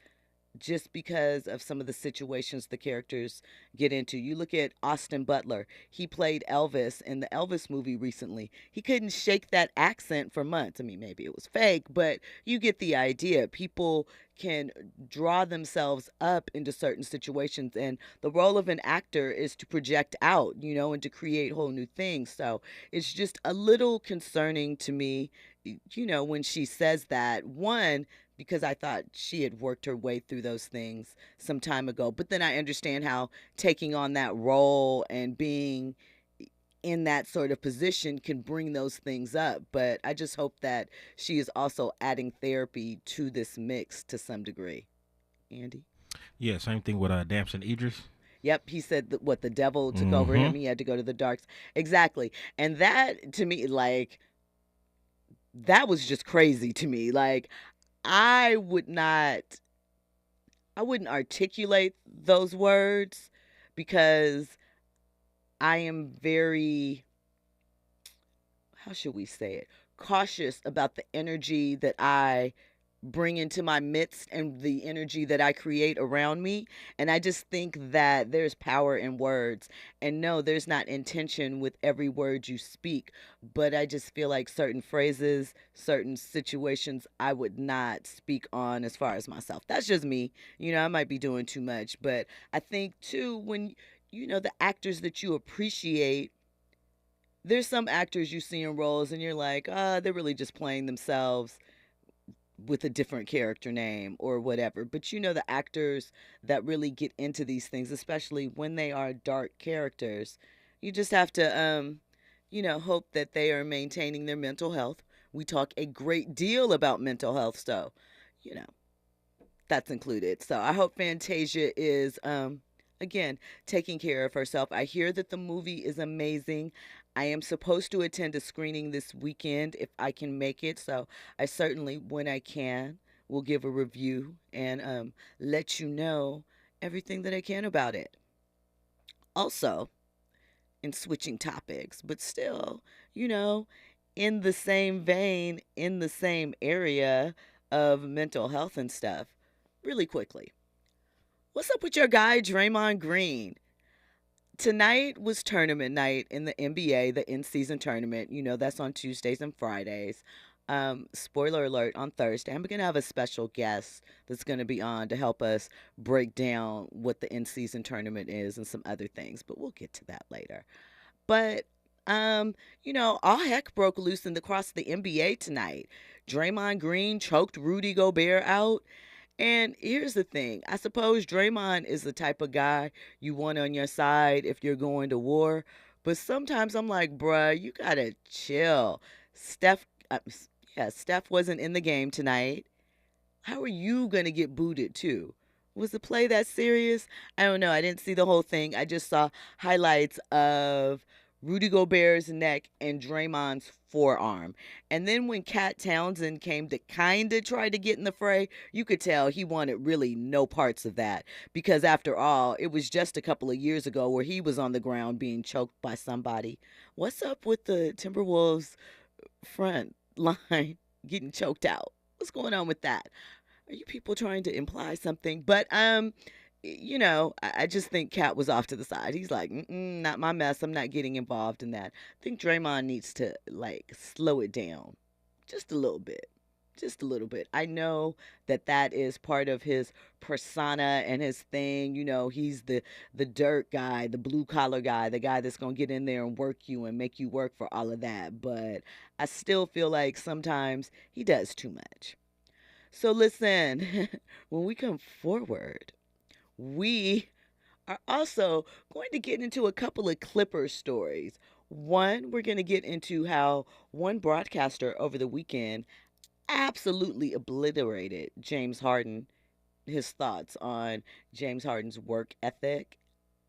just because of some of the situations the characters get into. You look at Austin Butler. He played Elvis in the Elvis movie recently. He couldn't shake that accent for months. I mean, maybe it was fake, but you get the idea. People can draw themselves up into certain situations, and the role of an actor is to project out, and to create whole new things. So it's just a little concerning to me, when she says that. One, because I thought she had worked her way through those things some time ago. But then I understand how taking on that role and being in that sort of position can bring those things up. But I just hope that she is also adding therapy to this mix to some degree. Andy?
Yeah, same thing with Damson Idris.
Yep, he said that the devil took over him. He had to go to the darks. Exactly. And that, to me, that was just crazy to me. I wouldn't articulate those words because I am very, how should we say it, cautious about the energy that I bring into my midst and the energy that I create around me. And I just think that there's power in words. And no, there's not intention with every word you speak, but I just feel like certain phrases, certain situations I would not speak on as far as myself. That's just me. I might be doing too much, but I think too, when, the actors that you appreciate, there's some actors you see in roles and you're like, they're really just playing themselves with a different character name or whatever. But the actors that really get into these things, especially when they are dark characters, you just have to, hope that they are maintaining their mental health. We talk a great deal about mental health, so, that's included. So I hope Fantasia is, again, taking care of herself. I hear that the movie is amazing. I am supposed to attend a screening this weekend if I can make it. So I certainly, when I can, will give a review and let you know everything that I can about it. Also, in switching topics, but still, in the same vein, in the same area of mental health and stuff, really quickly. What's up with your guy, Draymond Green? Tonight was tournament night in the NBA, the in-season tournament. That's on Tuesdays and Fridays. Spoiler alert, on Thursday, I'm going to have a special guest that's going to be on to help us break down what the in-season tournament is and some other things, but we'll get to that later. But, all heck broke loose across the NBA tonight. Draymond Green choked Rudy Gobert out. And here's the thing. I suppose Draymond is the type of guy you want on your side if you're going to war. But sometimes I'm like, bruh, you got to chill. Steph wasn't in the game tonight. How are you going to get booted too? Was the play that serious? I don't know. I didn't see the whole thing. I just saw highlights of Rudy Gobert's neck and Draymond's forearm. And then when Cat Townsend came to kind of try to get in the fray, you could tell he wanted really no parts of that. Because after all, it was just a couple of years ago where he was on the ground being choked by somebody. What's up with the Timberwolves front line getting choked out? What's going on with that? Are you people trying to imply something? But, I just think Cat was off to the side. He's like, not my mess. I'm not getting involved in that. I think Draymond needs to, slow it down just a little bit. Just a little bit. I know that is part of his persona and his thing. He's the dirt guy, the blue-collar guy, the guy that's going to get in there and work you and make you work for all of that. But I still feel like sometimes he does too much. So listen, when we come forward, we are also going to get into a couple of Clippers stories. One, we're going to get into how one broadcaster over the weekend absolutely obliterated James Harden, his thoughts on James Harden's work ethic.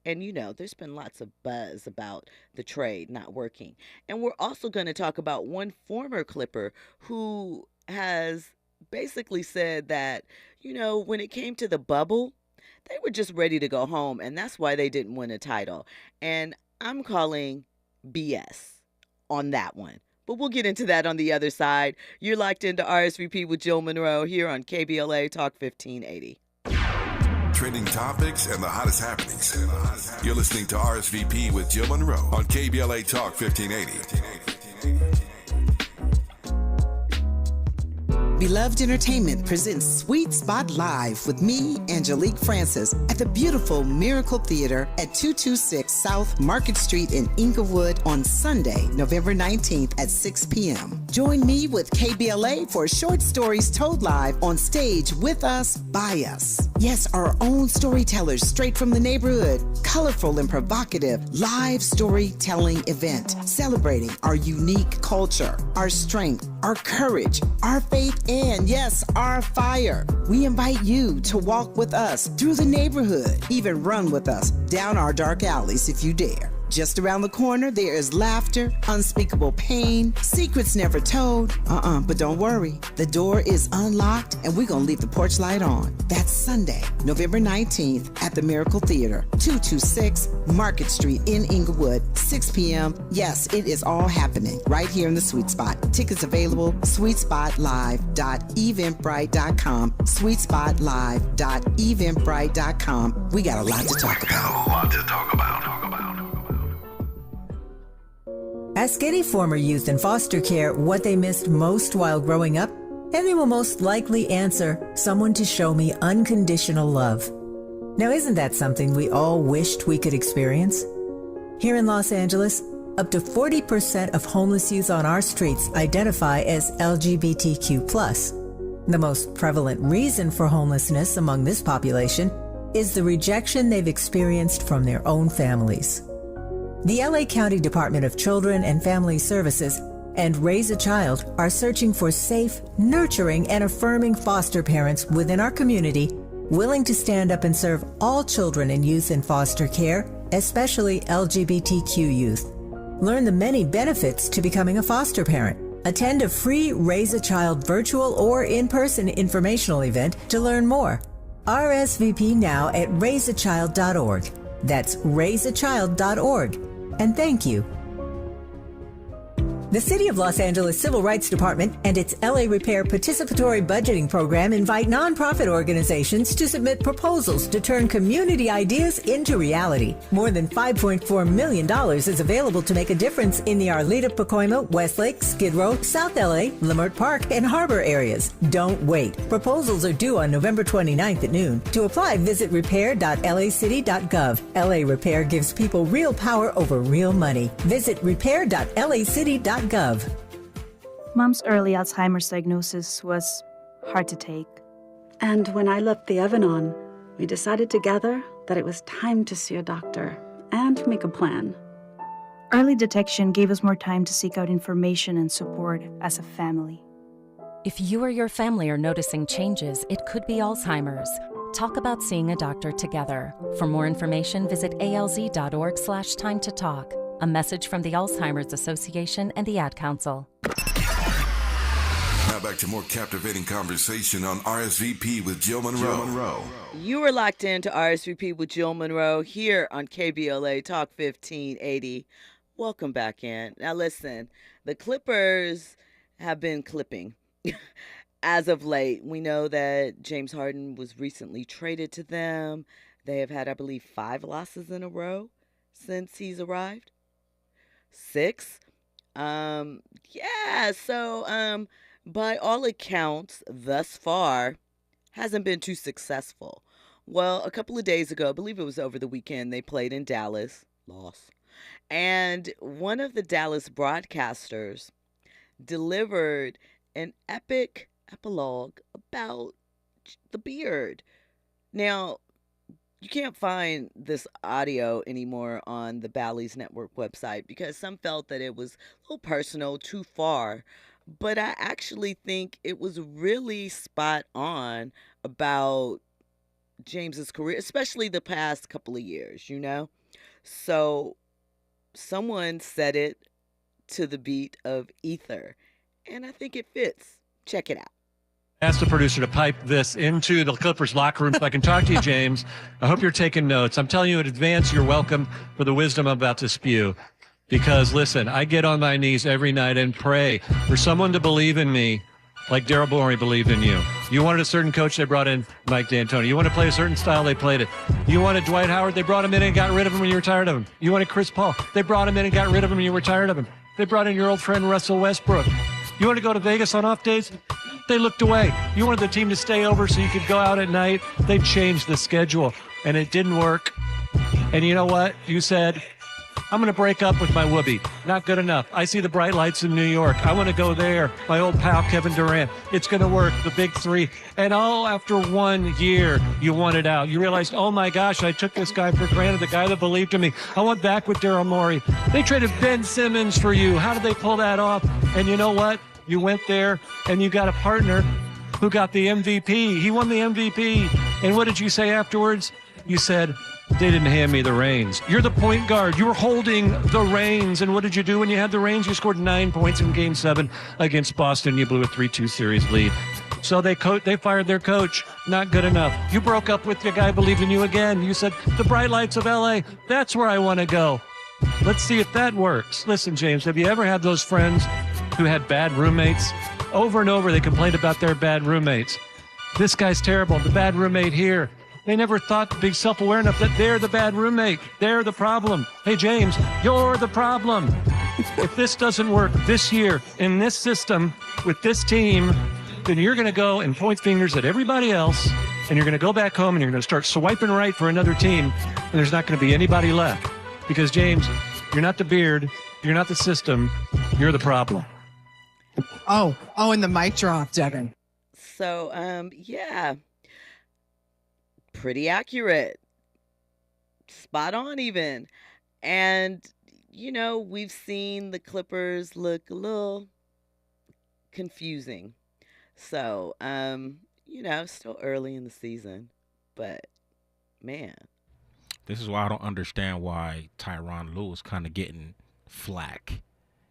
And, there's been lots of buzz about the trade not working. And we're also going to talk about one former Clipper who has basically said that, when it came to the bubble, they were just ready to go home, and that's why they didn't win a title. And I'm calling BS on that one. But we'll get into that on the other side. You're locked into RSVP with Jill Munroe here on KBLA Talk 1580.
trending topics, and the hottest happenings. You're listening to RSVP with Jill Munroe on KBLA Talk 1580.
Beloved Entertainment presents Sweet Spot Live with me, Angelique Francis, at the beautiful Miracle Theater at 226 South Market Street in Inglewood on Sunday, November 19th at 6 p.m. Join me with KBLA for short stories told live on stage with us, by us. Yes, our own storytellers straight from the neighborhood. Colorful and provocative live storytelling event celebrating our unique culture, our strength, our courage, our faith, and yes, our fire. We invite you to walk with us through the neighborhood, even run with us down our dark alleys if you dare. Just around the corner, there is laughter, unspeakable pain, secrets never told. But don't worry. The door is unlocked and we're going to leave the porch light on. That's Sunday, November 19th at the Miracle Theater, 226 Market Street in Inglewood, 6 p.m. Yes, it is all happening right here in the Sweet Spot. Tickets available, sweetspotlive.eventbrite.com, sweetspotlive.eventbrite.com. We got a lot to talk about.
Ask any former youth in foster care what they missed most while growing up, and they will most likely answer, someone to show me unconditional love. Now, isn't that something we all wished we could experience? Here in Los Angeles, up to 40% of homeless youth on our streets identify as LGBTQ+. The most prevalent reason for homelessness among this population is the rejection they've experienced from their own families. The LA County Department of Children and Family Services and Raise a Child are searching for safe, nurturing, and affirming foster parents within our community willing to stand up and serve all children and youth in foster care, especially LGBTQ youth. Learn the many benefits to becoming a foster parent. Attend a free Raise a Child virtual or in-person informational event to learn more. RSVP now at raiseachild.org. That's raiseachild.org. And thank you. The City of Los Angeles Civil Rights Department and its LA Repair Participatory Budgeting Program invite nonprofit organizations to submit proposals to turn community ideas into reality. More than $5.4 million is available to make a difference in the Arleta, Pacoima, Westlake, Skid Row, South LA, Leimert Park, and Harbor areas. Don't wait. Proposals are due on November 29th at noon. To apply, visit repair.lacity.gov. LA Repair gives people real power over real money. Visit repair.lacity.gov.
Mom's early Alzheimer's diagnosis was hard to take.
And when I left the oven on, we decided together that it was time to see a doctor and make a plan.
Early detection gave us more time to seek out information and support as a family.
If you or your family are noticing changes, it could be Alzheimer's. Talk about seeing a doctor together. For more information, visit alz.org/time to talk. A message from the Alzheimer's Association and the Ad Council.
Now back to more captivating conversation on RSVP with Jill Munroe.
You are locked into RSVP with Jill Munroe here on KBLA Talk 1580. Welcome back in. Now listen, the Clippers have been clipping. As of late, we know that James Harden was recently traded to them. They have had, I believe, 5 losses in a row since he's arrived. 6. So by all accounts, thus far, hasn't been too successful. Well, a couple of days ago, I believe it was over the weekend, they played in Dallas, lost. And one of the Dallas broadcasters delivered an epic epilogue about the beard. Now, you can't find this audio anymore on the Bally's Network website because some felt that it was a little personal, too far. But I actually think it was really spot on about James's career, especially the past couple of years, you know? So someone said it to the beat of Ether, and I think it fits. Check it out.
Ask the producer to pipe this into the Clippers locker room so I can talk to you, James. I hope you're taking notes. I'm telling you in advance, you're welcome for the wisdom I'm about to spew. Because, listen, I get on my knees every night and pray for someone to believe in me like Daryl Morey believed in you. You wanted a certain coach, they brought in Mike D'Antoni. You want to play a certain style, they played it. You wanted Dwight Howard, they brought him in and got rid of him when you were tired of him. You wanted Chris Paul, they brought him in and got rid of him when you were tired of him. They brought in your old friend Russell Westbrook. You want to go to Vegas on off days? They looked away. You wanted the team to stay over so you could go out at night? They changed the schedule, and it didn't work. And you know what? You said, I'm going to break up with my whoopee. Not good enough. I see the bright lights in New York. I want to go there. My old pal, Kevin Durant. It's going to work. The big three. And all after 1 year, you wanted out. You realized, oh my gosh, I took this guy for granted, the guy that believed in me. I went back with Daryl Morey. They traded Ben Simmons for you. How did they pull that off? And you know what? You went there and you got a partner who got the MVP. He won the MVP. And what did you say afterwards? You said, they didn't hand me the reins. You're the point guard. You were holding the reins. And what did you do when you had the reins? You scored 9 points in Game 7 against Boston. You blew a 3-2 series lead. So they fired their coach. Not good enough. You broke up with the guy who believed in you again. You said, the bright lights of L.A., that's where I want to go. Let's see if that works. Listen, James, have you ever had those friends who had bad roommates? Over and over, they complained about their bad roommates. This guy's terrible. The bad roommate here. They never thought to be self-aware enough that they're the bad roommate. They're the problem. Hey, James, you're the problem. If this doesn't work this year in this system with this team, then you're going to go and point fingers at everybody else, and you're going to go back home and you're going to start swiping right for another team, and there's not going to be anybody left. Because, James, you're not the beard, you're not the system, you're the problem.
Oh, and the mic drop, Devin.
So, yeah. Pretty accurate. Spot on even. And, you know, we've seen the Clippers look a little confusing. So, you know, still early in the season. But, man.
This is why I don't understand why Tyronn Lue is kind of getting flack.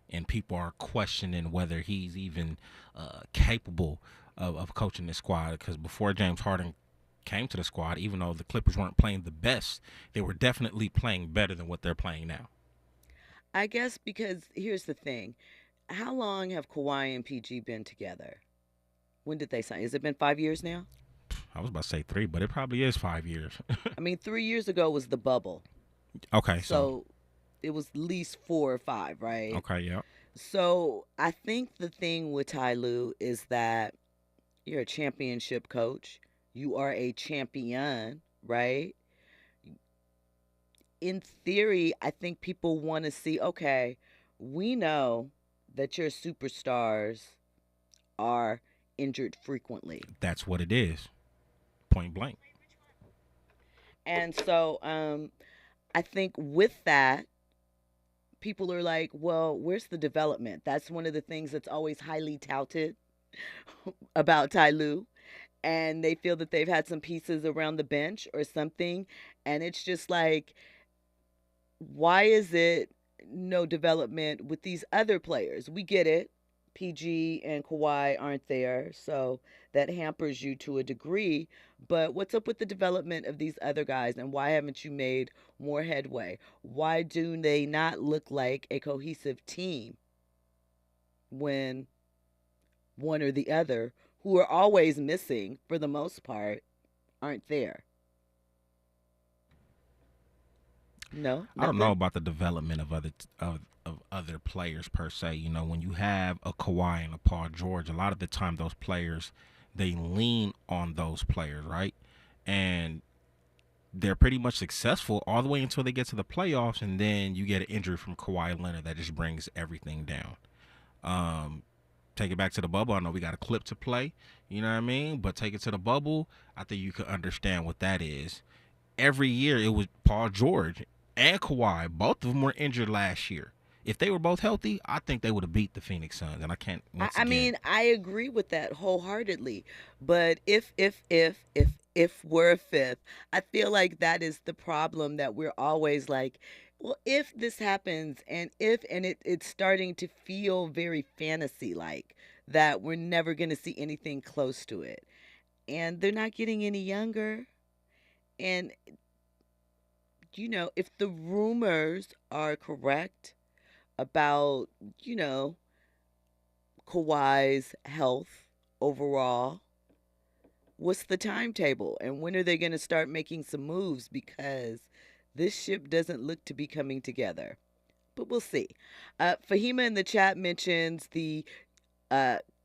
And people are questioning whether he's even capable of coaching this squad. Because before James Harden came to the squad, even though the Clippers weren't playing the best, they were definitely playing better than what they're playing now.
I guess because here's the thing. How long have Kawhi and PG been together? When did they sign? Has it been 5 years now?
I was about to say 3, but it probably is 5 years.
I mean, 3 years ago was the bubble.
Okay,
so it was at least 4 or 5, right?
Okay, yeah.
So I think the thing with Ty Lue is that you're a championship coach. You are a champion, right? In theory, I think people want to see, okay, we know that your superstars are injured frequently.
That's what it is. Point blank.
And so I think with that, people are like, well, where's the development? That's one of the things that's always highly touted about Ty Lue. And they feel that they've had some pieces around the bench or something. And it's just like, why is it no development with these other players? We get it. PG and Kawhi aren't there, so that hampers you to a degree. But what's up with the development of these other guys, and why haven't you made more headway? Why do they not look like a cohesive team when one or the other, who are always missing for the most part, aren't there? No,
I don't know about the development of other players per se. You know, when you have a Kawhi and a Paul George, a lot of the time those players, they lean on those players, right? And they're pretty much successful all the way until they get to the playoffs, and then you get an injury from Kawhi Leonard that just brings everything down. Take it back to the bubble. I know we got a clip to play, you know what I mean? But take it to the bubble, I think you can understand what that is. Every year it was Paul George and Kawhi. Both of them were injured last year. If they were both healthy, I think they would have beat the Phoenix Suns. And I can't.
I mean, I agree with that wholeheartedly. But if we're a fifth, I feel like that is the problem, that we're always like, well, if this happens, and it's starting to feel very fantasy-like, that we're never going to see anything close to it. And they're not getting any younger. And, you know, if the rumors are correct about, you know, Kawhi's health overall, what's the timetable and when are they going to start making some moves, because this ship doesn't look to be coming together. But we'll see. Fahima in the chat mentions the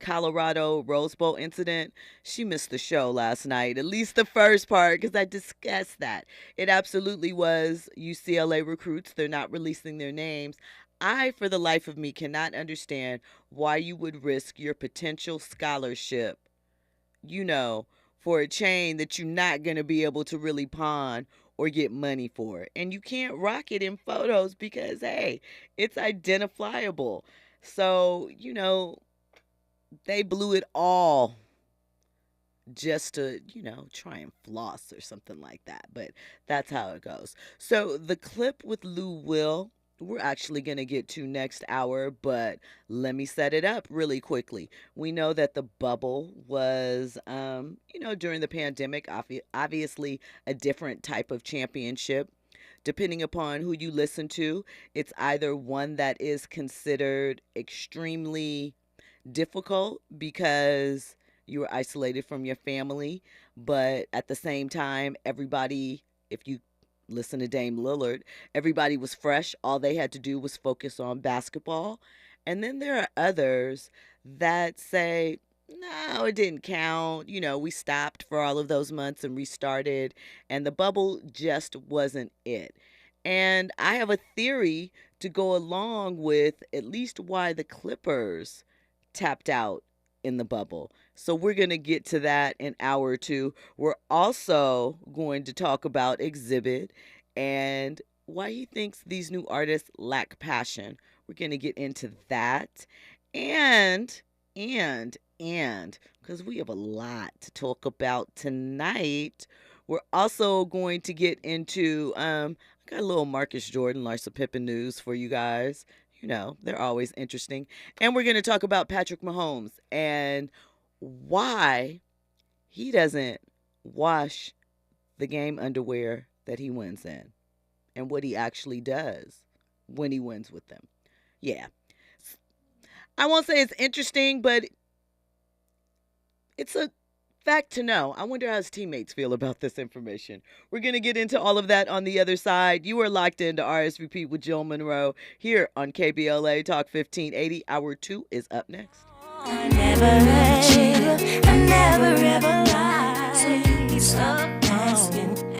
Colorado Rose Bowl incident. She missed the show last night, at least the first part, because I discussed that. It absolutely was UCLA recruits. They're not releasing their names. I, for the life of me, cannot understand why you would risk your potential scholarship, for a chain that you're not going to be able to really pawn or get money for. And you can't rock it in photos because, hey, it's identifiable. So, they blew it all just to, try and floss or something like that. But that's how it goes. So the clip with Lou Will, we're actually going to get to next hour, but let me set it up really quickly. We know that the bubble was, during the pandemic, obviously a different type of championship. Depending upon who you listen to, it's either one that is considered extremely difficult because you were isolated from your family, but at the same time, everybody, if you listen to Dame Lillard, everybody was fresh. All they had to do was focus on basketball. And then there are others that say, no, it didn't count. We stopped for all of those months and restarted, and the bubble just wasn't it. And I have a theory to go along with at least why the Clippers tapped out in the bubble. So we're going to get to that in hour 2. We're also going to talk about Exhibit and why he thinks these new artists lack passion. We're going to get into that. And because we have a lot to talk about tonight, we're also going to get into, I got a little Marcus Jordan, Larsa Pippen news for you guys. They're always interesting. And we're going to talk about Patrick Mahomes and why he doesn't wash the game underwear that he wins in and what he actually does when he wins with them. Yeah. I won't say it's interesting, but it's a fact to know. I wonder how his teammates feel about this information. We're going to get into all of that on the other side. You are locked into RSVP with Jill Munroe here on KBLA Talk 1580. Hour 2 is up next.
I never hurt you, I never ever lied. So please stop asking.